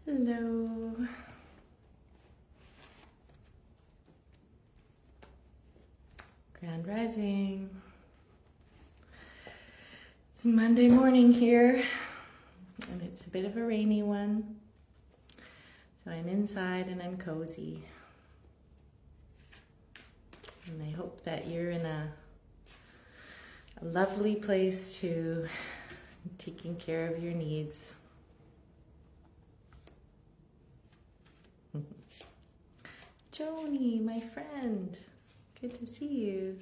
Hello. Grand Rising. It's Monday morning here, and it's a bit of a rainy one. So I'm inside and I'm cozy. And I hope that you're in a lovely place too, taking care of your needs. Joni, my friend, good to see you.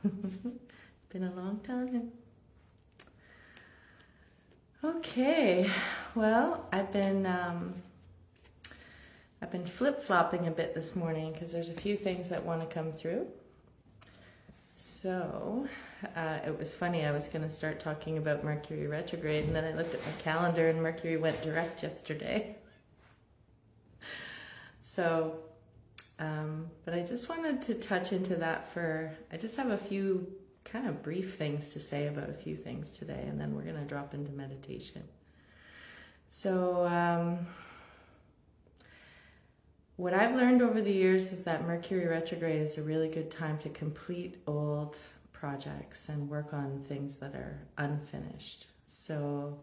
Been a long time. Okay, well, I've been flip-flopping a bit this morning because there's a few things that want to come through. So it was funny, I was going to start talking about Mercury retrograde, and then I looked at my calendar and Mercury went direct yesterday. So, but I just wanted to touch into that I just have a few kind of brief things to say about a few things today, and then we're going to drop into meditation. So, what I've learned over the years is that Mercury retrograde is a really good time to complete old projects and work on things that are unfinished. So,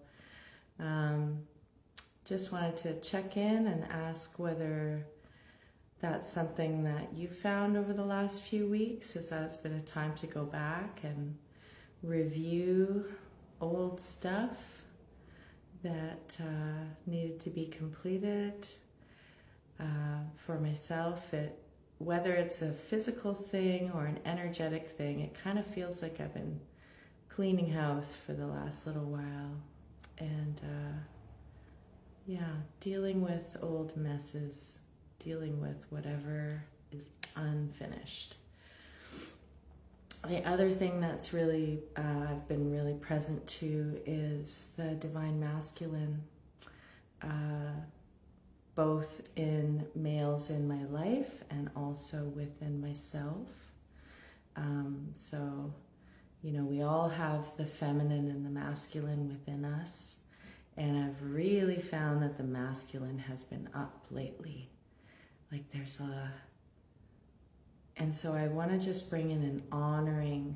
just wanted to check in and ask whether that's something that you found over the last few weeks, is that it's been a time to go back and review old stuff that needed to be completed. For myself, whether it's a physical thing or an energetic thing, it kind of feels like I've been cleaning house for the last little while, and dealing with old messes, dealing with whatever is unfinished. The other thing that's really I've been really present to is the divine masculine, both in males in my life and also within myself. So, we all have the feminine and the masculine within us. And I've really found that the masculine has been up lately. Like and so I want to just bring in an honoring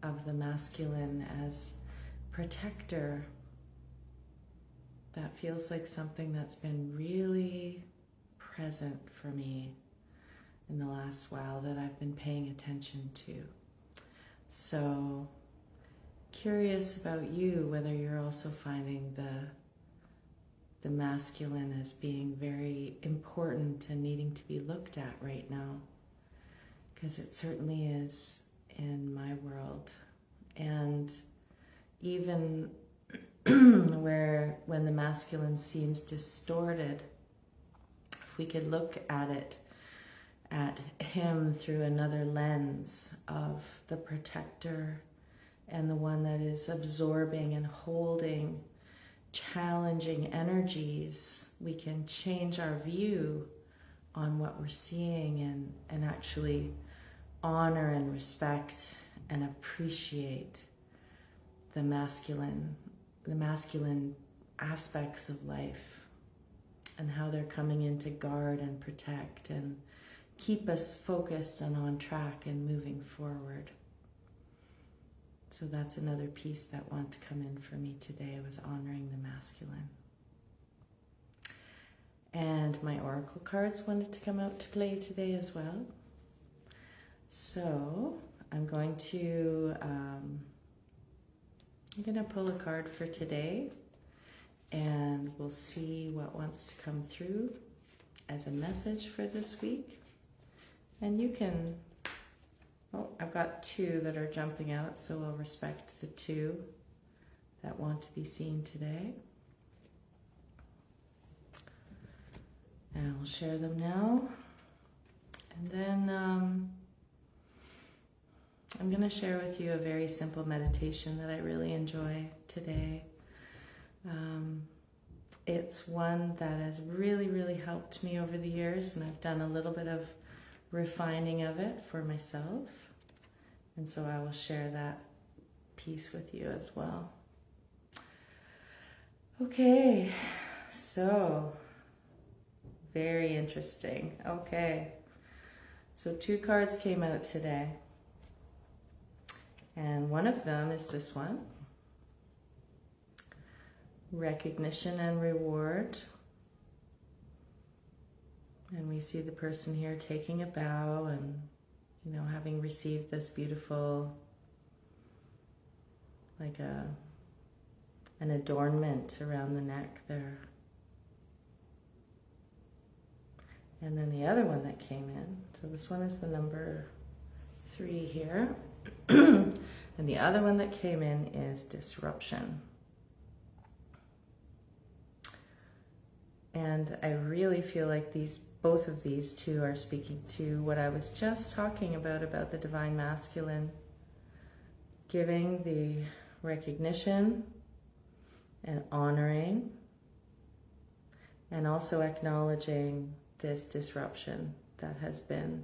of the masculine as protector. That feels like something that's been really present for me in the last while that I've been paying attention to. So, curious about you, whether you're also finding the masculine as being very important and needing to be looked at right now, because it certainly is in my world. And even when the masculine seems distorted, if we could look at him through another lens of the protector and the one that is absorbing and holding challenging energies, we can change our view on what we're seeing and actually honor and respect and appreciate the masculine aspects of life and how they're coming in to guard and protect and keep us focused and on track and moving forward. So that's another piece that wanted to come in for me today, was honoring the masculine. And my oracle cards wanted to come out to play today as well. So I'm going to pull a card for today, and we'll see what wants to come through as a message for this week. And you can, I've got two that are jumping out, so I'll respect the two that want to be seen today. And I'll share them now. And then I'm going to share with you a very simple meditation that I really enjoy today. It's one that has really, really helped me over the years, and I've done a little bit of refining of it for myself. And so I will share that piece with you as well. Okay, So, very interesting. Okay. So 2 cards came out today. And one of them is this one. Recognition and reward. And we see the person here taking a bow and, having received this beautiful, like an adornment around the neck there. And then the other one that came in, so this one is the number 3 here. And the other one that came in is disruption. And I really feel like both of these two are speaking to what I was just talking about the divine masculine, giving the recognition and honoring, and also acknowledging this disruption that has been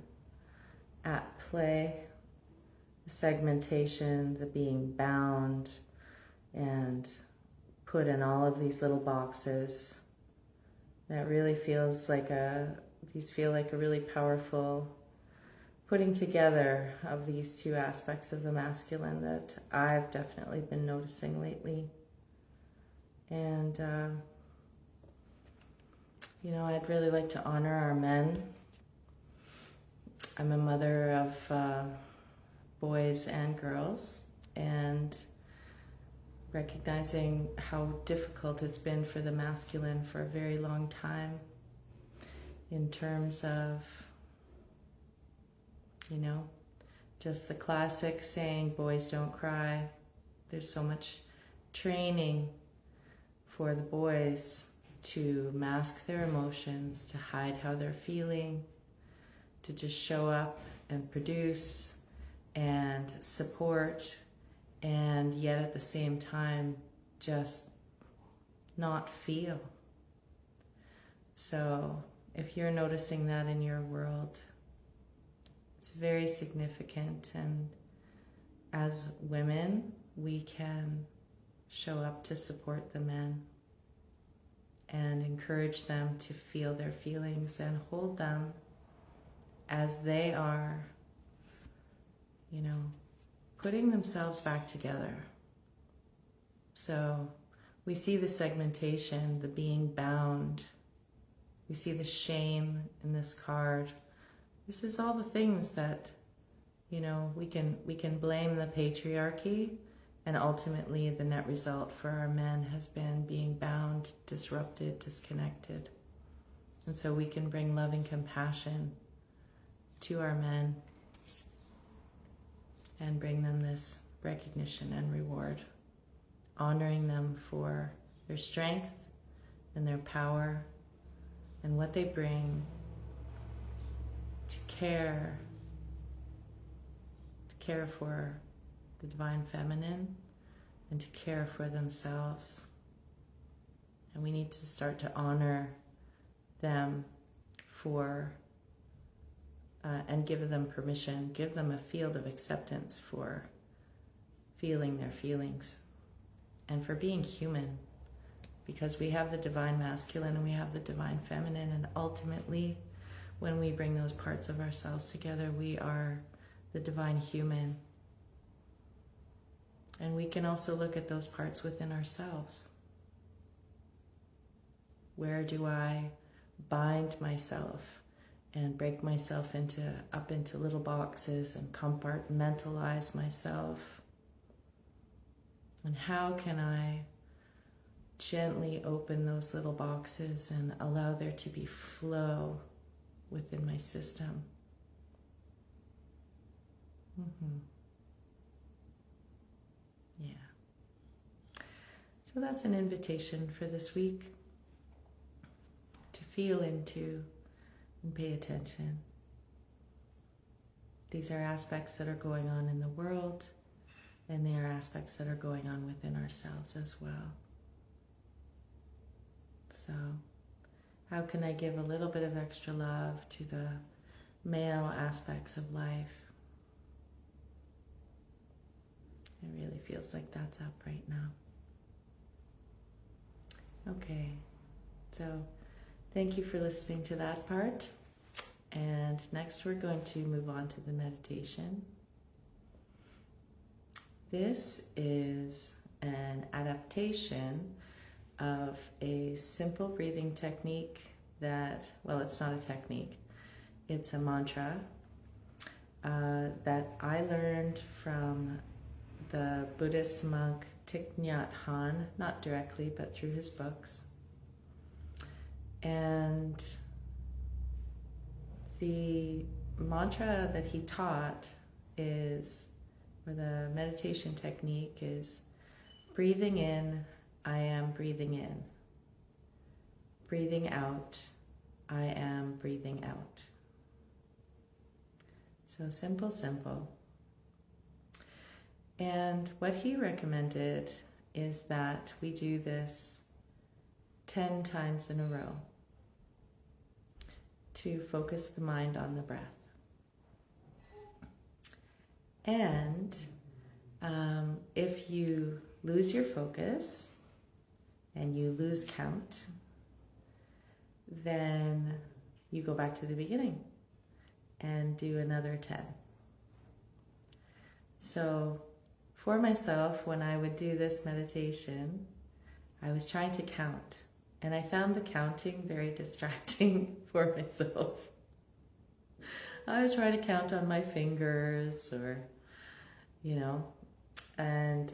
at play, the segmentation, the being bound and put in all of these little boxes. That really feels like these feel like a really powerful putting together of these two aspects of the masculine that I've definitely been noticing lately. And, I'd really like to honor our men. I'm a mother of boys and girls, and recognizing how difficult it's been for the masculine for a very long time in terms of, just the classic saying, boys don't cry. There's so much training for the boys to mask their emotions, to hide how they're feeling, to just show up and produce and support, and yet at the same time just not feel. So if you're noticing that in your world, it's very significant, and as women we can show up to support the men and encourage them to feel their feelings and hold them as they are, putting themselves back together. So we see the segmentation, the being bound. We see the shame in this card. This is all the things that, we can blame the patriarchy, and ultimately the net result for our men has been being bound, disrupted, disconnected. And so we can bring love and compassion to our men and bring them this recognition and reward, honoring them for their strength and their power and what they bring to care for the divine feminine and to care for themselves. And we need to start to honor them and give them permission, give them a field of acceptance for feeling their feelings and for being human, because we have the divine masculine and we have the divine feminine, and ultimately when we bring those parts of ourselves together, we are the divine human. And we can also look at those parts within ourselves. Where do I bind myself and break myself up into little boxes and compartmentalize myself? And how can I gently open those little boxes and allow there to be flow within my system? Yeah. So that's an invitation for this week, to feel into and pay attention. These are aspects that are going on in the world, and they are aspects that are going on within ourselves as well. So how can I give a little bit of extra love to the male aspects of life? It really feels like that's up right now. Okay, So thank you for listening to that part. And next we're going to move on to the meditation. This is an adaptation of a simple breathing technique that, well, it's not a technique, it's a mantra that I learned from the Buddhist monk Thich Nhat Hanh, not directly, but through his books. And the mantra that he taught is, or the meditation technique is, breathing in, I am breathing in. Breathing out, I am breathing out. So simple, simple. And what he recommended is that we do this 10 times in a row to focus the mind on the breath. And if you lose your focus and you lose count, then you go back to the beginning and do another 10. So for myself, when I would do this meditation, I was trying to count, and I found the counting very distracting for myself. I was trying to count on my fingers, or, and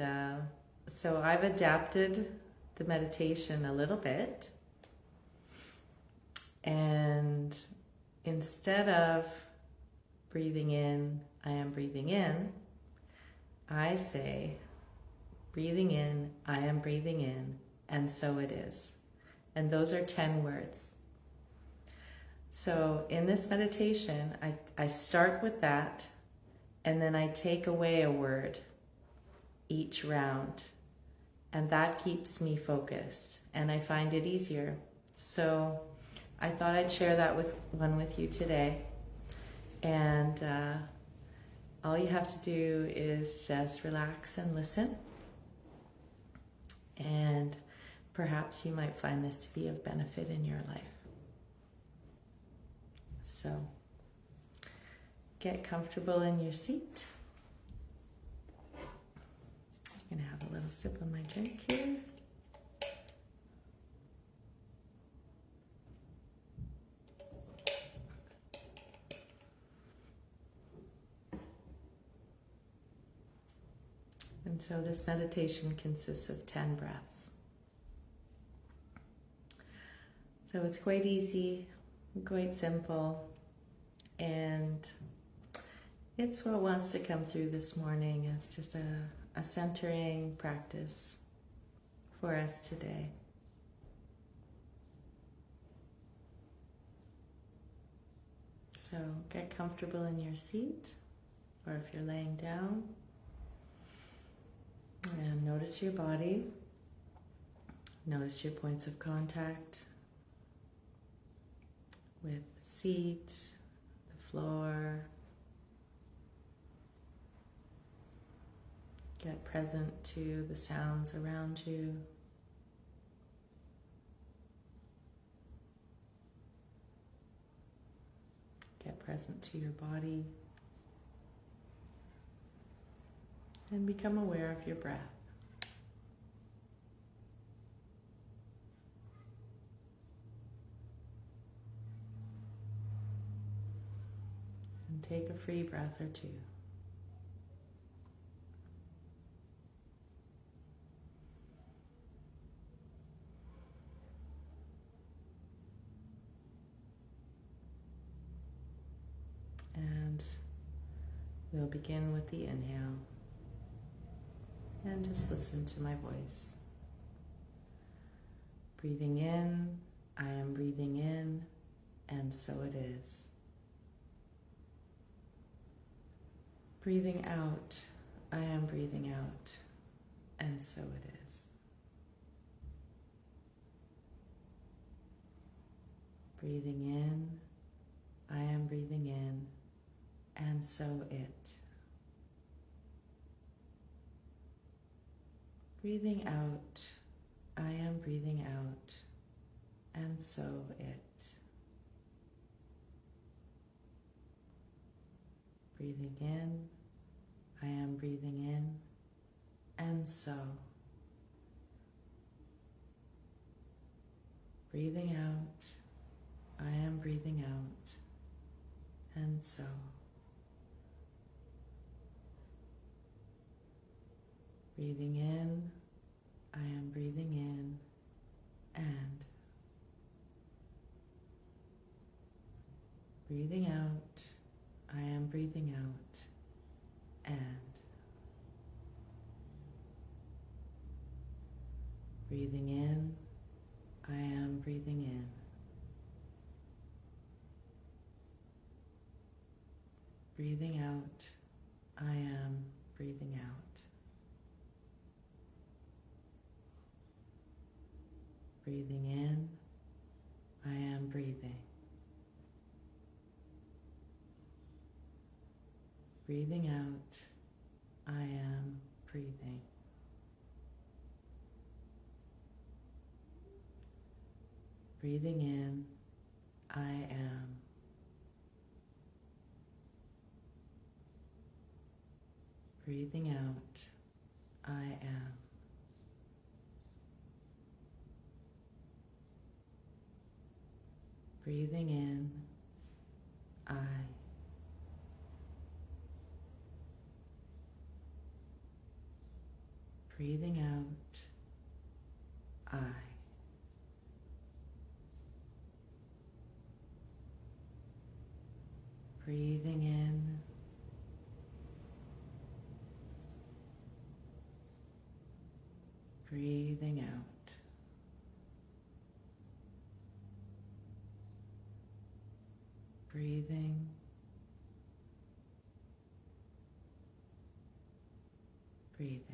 so I've adapted the meditation a little bit, and instead of breathing in, I am breathing in, I say, breathing in, I am breathing in, and so it is. And those are 10 words. So in this meditation, I start with that, and then I take away a word each round. And that keeps me focused, and I find it easier. So I thought I'd share that with you today. And all you have to do is just relax and listen. And perhaps you might find this to be of benefit in your life. So get comfortable in your seat. I'm going to have a little sip of my drink here. And so this meditation consists of 10 breaths. So it's quite easy, quite simple, and it's what wants to come through this morning. It's just a centering practice for us today. So get comfortable in your seat, or if you're laying down, and notice your body. Notice your points of contact with the seat, the floor. Get present to the sounds around you. Get present to your body. And become aware of your breath. And take a free breath or two. And we'll begin with the inhale. And just listen to my voice. Breathing in, I am breathing in, and so it is. Breathing out, I am breathing out, and so it is. Breathing in, I am breathing in, and so it. Breathing out, I am breathing out, and so it. Breathing in, I am breathing in, and so. Breathing out, I am breathing out, and so. Breathing in, I am breathing in, and. Breathing out, I am breathing out, and. Breathing in, I am breathing in. Breathing out, I am breathing out. Breathing in, I am breathing. Breathing out, I am breathing. Breathing in, I am. Breathing out, I am. Breathing in, I. Breathing out, I. Breathing in, breathing out. Breathing, breathing.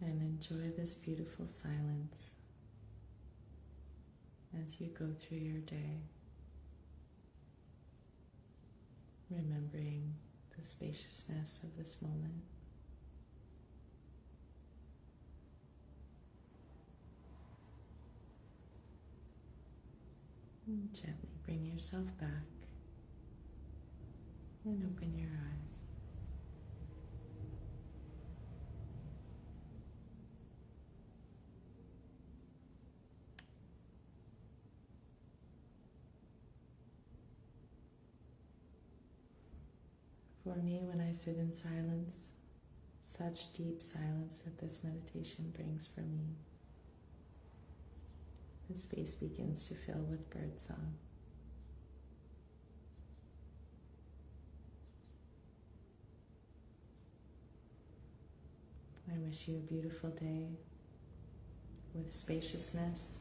And enjoy this beautiful silence as you go through your day, remembering the spaciousness of this moment. And gently bring yourself back and open your eyes. For me, when I sit in silence, such deep silence that this meditation brings for me, the space begins to fill with birdsong. I wish you a beautiful day with spaciousness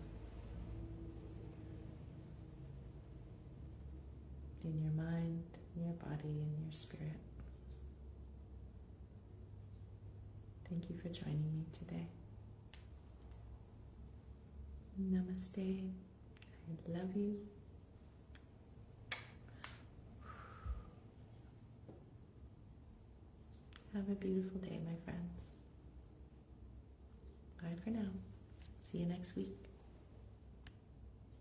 in your mind, in your body, and your spirit. Thank you for joining me today. Namaste. I love you. Have a beautiful day, my friends. Bye for now. See you next week.